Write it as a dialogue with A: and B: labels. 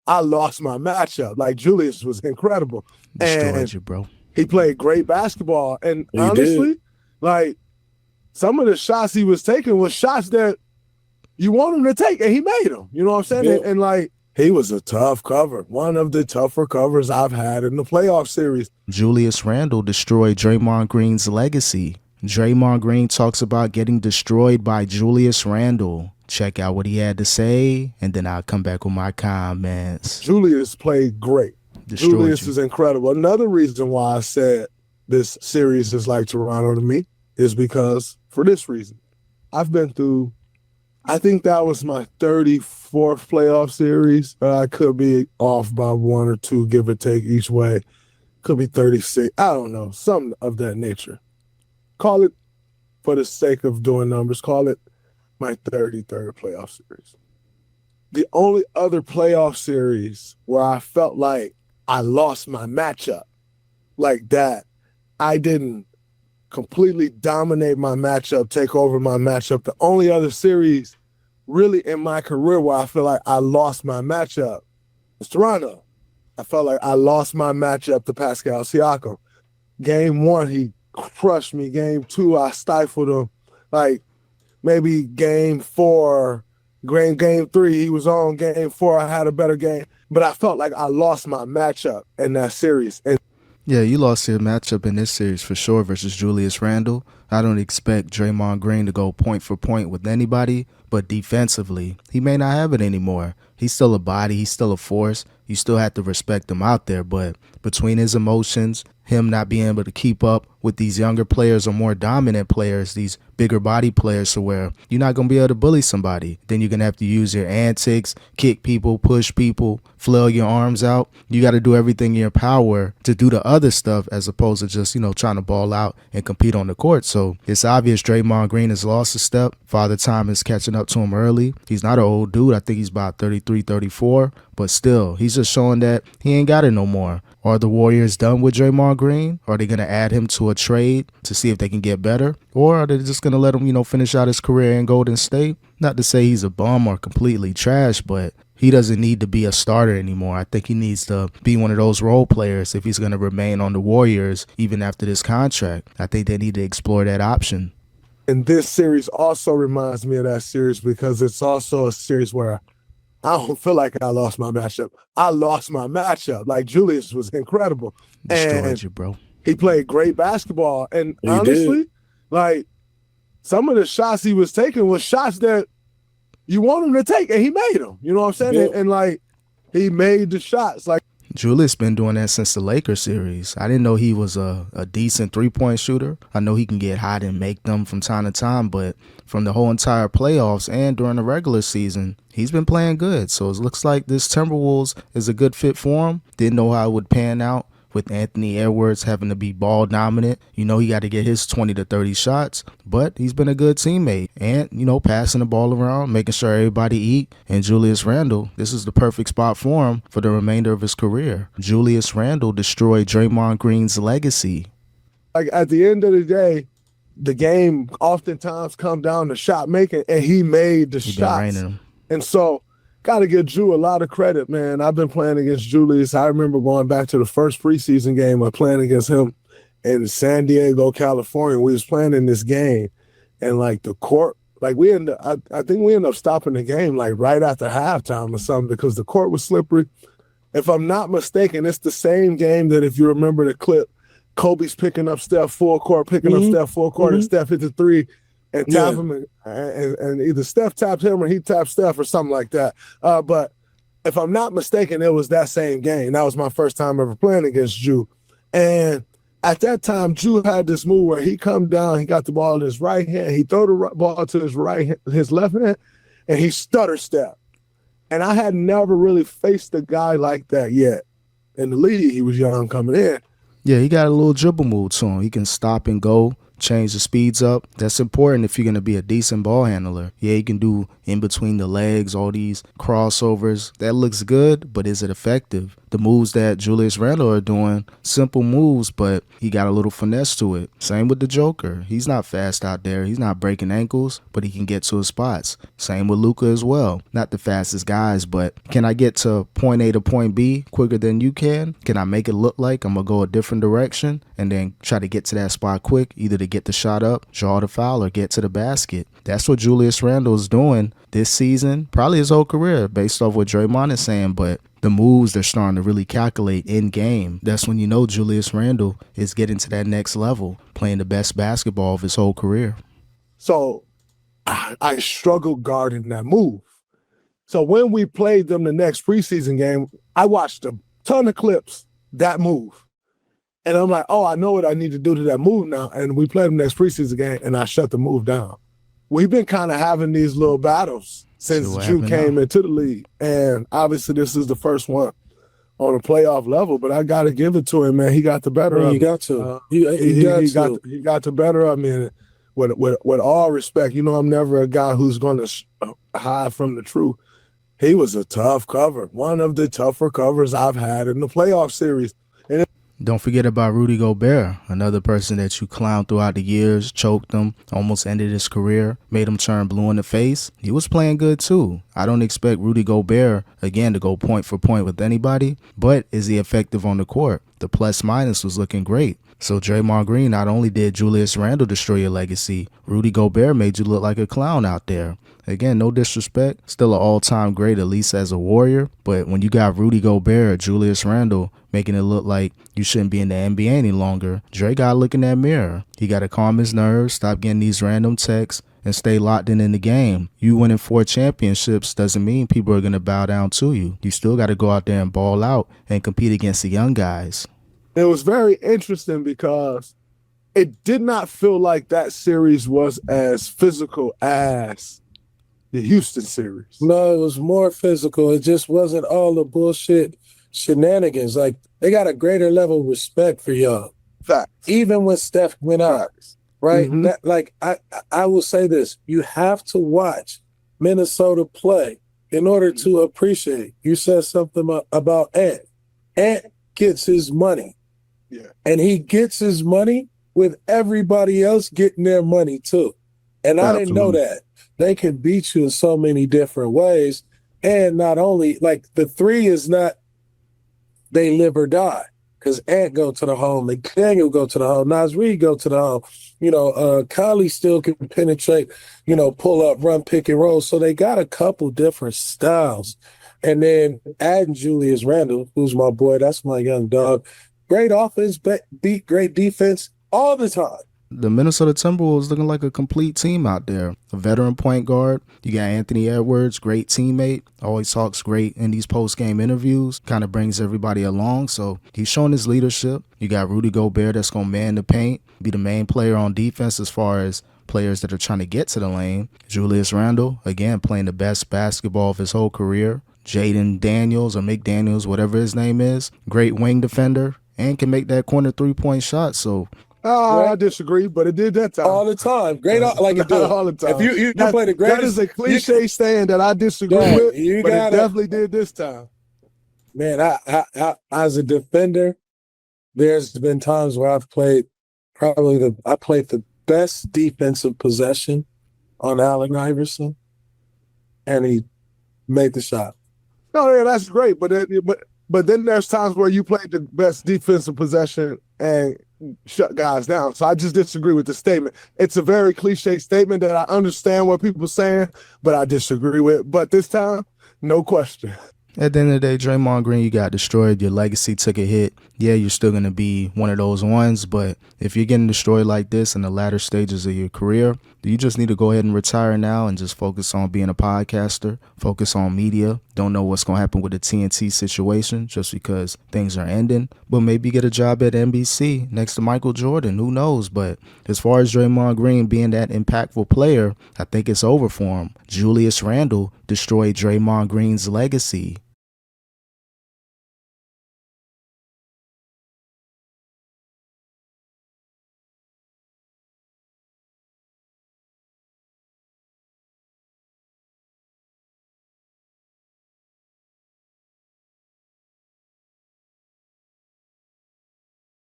A: I lost my matchup. Like, Julius was incredible.
B: Destroyed
A: And
B: you, bro.
A: he played great basketball. And
C: He did.
A: honestly, like, some of the shots he was taking was shots that you want him to take, and he made them. You know what I'm saying?
C: Yeah.
A: And like, he was a tough cover. One of the tougher covers I've had in the playoff series.
B: Julius Randle destroyed Draymond Green's legacy. Draymond Green talks about getting destroyed by Julius Randle. Check out what he had to say, and then I'll come back with my comments.
A: Julius played great.
B: Destroyed
A: Julius
B: you.
A: is incredible. Another reason why I said this series is like Toronto to me is because, for this reason, I've been through, I think that was my 34th playoff series. I could be off by one or two, give or take each way. Could be 36. I don't know. Something of that nature. Call it, for the sake of doing numbers, call it my 33rd playoff series. The only other playoff series where I felt like I lost my matchup like that, I didn't completely dominate my matchup, take over my matchup. The only other series really in my career where I feel like I lost my matchup was Toronto. I felt like I lost my matchup to Pascal Siakam. Game 1, he crushed me. Game 2, I stifled him. Like, maybe game 4, game 3, he was on. Game 4, I had a better game. But I felt like I lost my matchup in that series. And
B: Yeah, you lost your matchup in this series for sure versus Julius Randle. I don't expect Draymond Green to go point for point with anybody, but defensively, he may not have it anymore. He's still a body. He's still a force. You still have to respect him out there, but between his emotions, him not being able to keep up with these younger players or more dominant players, these bigger body players, to where you're not going to be able to bully somebody. Then you're going to have to use your antics, kick people, push people, flail your arms out. You got to do everything in your power to do the other stuff as opposed to just, trying to ball out and compete on the court. So it's obvious Draymond Green has lost a step. Father Time is catching up to him early. He's not an old dude. I think he's about 33, 34. But still, he's just showing that he ain't got it no more. Are the Warriors done with Draymond Green? Are they going to add him to a trade to see if they can get better? Or are they just going to let him, finish out his career in Golden State? Not to say he's a bum or completely trash, but he doesn't need to be a starter anymore. I think he needs to be one of those role players if he's going to remain on the Warriors even after this contract. I think they need to explore that option.
A: And this series also reminds me of that series because it's also a series where I don't feel like I lost my matchup. I lost my matchup. Like, Julius was incredible.
B: Destroyed you, bro.
A: He played great basketball. And
C: He
A: honestly,
C: did.
A: like, some of the shots he was taking was shots that you want him to take, and he made them. You know what I'm saying?
C: Yeah.
A: And like, he made the shots. Like,
B: Julius been doing that since the Lakers series. I didn't know he was a decent three-point shooter. I know he can get hot and make them from time to time, but from the whole entire playoffs and during the regular season, he's been playing good. So it looks like this Timberwolves is a good fit for him. Didn't know how it would pan out with Anthony Edwards having to be ball dominant. He got to get his 20 to 30 shots, but he's been a good teammate and, passing the ball around, making sure everybody eat. And Julius Randle, this is the perfect spot for him for the remainder of his career. Julius Randle destroyed Draymond Green's legacy.
A: Like, at the end of the day, the game oftentimes come down to shot making, and he made the
B: He been
A: shots.
B: raining him.
A: And so, got to give Drew a lot of credit, man. I've been playing against Julius. I remember going back to the first preseason game of playing against him in San Diego, California. We was playing in this game, and like the court, like I think we ended up stopping the game like right after halftime or something because the court was slippery. If I'm not mistaken, it's the same game that, if you remember the clip, Kobe's picking up Steph full court, and Steph hit the three and tap him, and either Steph tapped him or he tapped Steph or something like that. But if I'm not mistaken, it was that same game. That was my first time ever playing against Drew. And at that time, Drew had this move where he come down, he got the ball in his right hand, he throw the ball to his left hand, and he stutter step. And I had never really faced a guy like that yet. In the league, he was young coming in.
B: Yeah, he got a little dribble move to him. He can stop and go, change the speeds up. That's important if you're going to be a decent ball handler. Yeah, you can do in between the legs, all these crossovers. That looks good, but is it effective? the moves that Julius Randle are doing, simple moves, but he got a little finesse to it. Same with the Joker. He's not fast out there. He's not breaking ankles, but he can get to his spots. Same with Luka as well. Not the fastest guys, but can I get to point A to point B quicker than you can? Can I make it look like I'm going to go a different direction and then try to get to that spot quick, either to get the shot up, draw the foul, or get to the basket? That's what Julius Randle is doing this season, probably his whole career, based off what Draymond is saying, but the moves they're starting to really calculate in game. That's when you know Julius Randle is getting to that next level, playing the best basketball of his whole career.
A: So I struggled guarding that move. So when we played them the next preseason game, I watched a ton of clips, that move. And I'm like, oh, I know what I need to do to that move now. And we played them next preseason game, and I shut the move down. We've been kind of having these little battles since Drew came into the league. And obviously this is the first one on a playoff level, but I got to give it to him, man. He got the better of me.
C: You got to.
A: He got the better of me. And with all respect, you know, I'm never a guy who's going to hide from the truth. He was a tough cover, one of the tougher covers I've had in the playoff series.
B: Don't forget about Rudy Gobert, another person that you clowned throughout the years, choked him, almost ended his career, made him turn blue in the face. He was playing good too. I don't expect Rudy Gobert, again, to go point for point with anybody, but is he effective on the court? The plus minus was looking great. So Draymond Green, not only did Julius Randle destroy your legacy, Rudy Gobert made you look like a clown out there. Again, no disrespect, still an all-time great, at least as a Warrior. But when you got Rudy Gobert, Julius Randle, making it look like you shouldn't be in the NBA any longer, Dre got to look in that mirror. He got to calm his nerves, stop getting these random texts, and stay locked in the game. You winning 4 championships doesn't mean people are going to bow down to you. You still got to go out there and ball out and compete against the young guys.
A: It was very interesting because it did not feel like that series was as physical as the Houston series.
C: No, it was more physical. It just wasn't all the bullshit shenanigans. Like, they got a greater level of respect for y'all.
A: Facts.
C: Even when Steph went out, right?
A: Mm-hmm.
C: That, like, I will say this. You have to watch Minnesota play in order to appreciate. You said something about Ant. Ant gets his money.
A: Yeah.
C: And he gets his money with everybody else getting their money too. And I didn't know that. They can beat you in so many different ways. And not only, like, the three is not they live or die. Because Ant go to the home, McDaniel go to the home, Nas Reed go to the home. You know, Kylie still can penetrate, you know, pull up, run, pick and roll. So they got a couple different styles. And then adding Julius Randle, who's my boy, that's my young dog. Great offense, beat great defense all the time.
B: The Minnesota Timberwolves looking like a complete team out there. A veteran point guard. You got Anthony Edwards, great teammate. Always talks great in these post-game interviews. Kind of brings everybody along. So he's showing his leadership. You got Rudy Gobert that's going to man the paint, be the main player on defense as far as players that are trying to get to the lane. Julius Randle, again, playing the best basketball of his whole career. Jaden Daniels or McDaniels, whatever his name is. Great wing defender. And can make that corner three-point shot. So
A: I disagree, but it did that time.
C: All the time. Great, like it did.
A: All the time.
C: If you play the greatest.
A: That is a cliche saying that I disagree with, but it definitely did this time.
C: Man, I as a defender, there's been times where I've played the best defensive possession on Allen Iverson, and he made the shot.
A: No, yeah, that's great, but then there's times where you played the best defensive possession and shut guys down. So I just disagree with the statement. It's a very cliche statement that I understand what people are saying, but I disagree with. But this time, no question.
B: At the end of the day, Draymond Green, you got destroyed. Your legacy took a hit. Yeah, you're still going to be one of those ones, but if you're getting destroyed like this in the latter stages of your career, you just need to go ahead and retire now and just focus on being a podcaster, focus on media. Don't know what's going to happen with the TNT situation just because things are ending, but maybe get a job at NBC next to Michael Jordan. Who knows? But as far as Draymond Green being that impactful player, I think it's over for him. Julius Randle destroyed Draymond Green's legacy.